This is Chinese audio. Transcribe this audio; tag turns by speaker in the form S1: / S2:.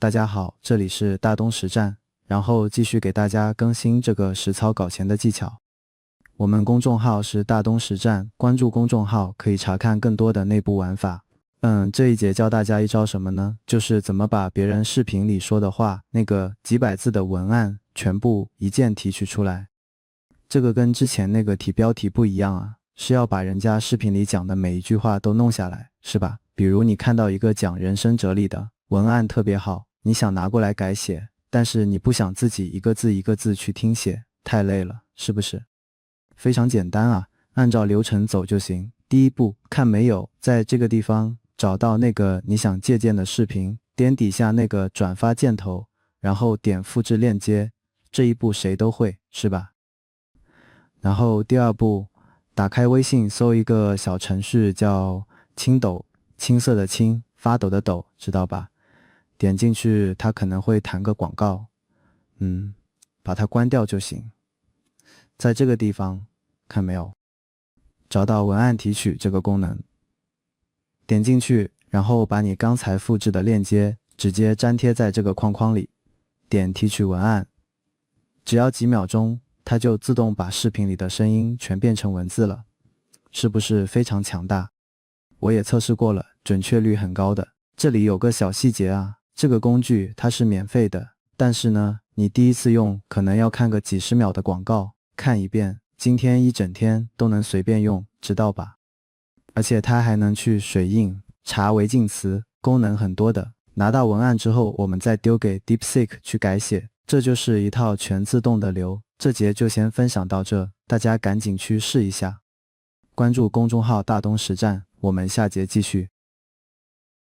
S1: 大家好，这里是大东实战，然后继续给大家更新这个实操搞钱的技巧。我们公众号是大东实战，关注公众号可以查看更多的内部玩法。这一节教大家一招什么呢？就是怎么把别人视频里说的话，那个几百字的文案全部一键提取出来。这个跟之前那个提标题不一样啊，是要把人家视频里讲的每一句话都弄下来，是吧？比如你看到一个讲人生哲理的文案特别好，你想拿过来改写，但是你不想自己一个字一个字去听写，太累了，是不是？非常简单啊，按照流程走就行。第一步，看没有在这个地方找到那个你想借鉴的视频，点底下那个转发箭头，然后点复制链接，这一步谁都会，是吧？然后第二步，打开微信搜一个小程序叫青抖，青色的青，发抖的抖，知道吧？点进去它可能会弹个广告，把它关掉就行。在这个地方看没有，找到文案提取这个功能，点进去，然后把你刚才复制的链接直接粘贴在这个框框里，点提取文案，只要几秒钟它就自动把视频里的声音全变成文字了，是不是非常强大？我也测试过了，准确率很高的。这里有个小细节啊，这个工具它是免费的，但是呢，你第一次用可能要看个几十秒的广告，看一遍，今天一整天都能随便用，知道吧？而且它还能去水印、查违禁词，功能很多的。拿到文案之后，我们再丢给 DeepSeek 去改写，这就是一套全自动的流。这节就先分享到这，大家赶紧去试一下。关注公众号大东实战，我们下节继续。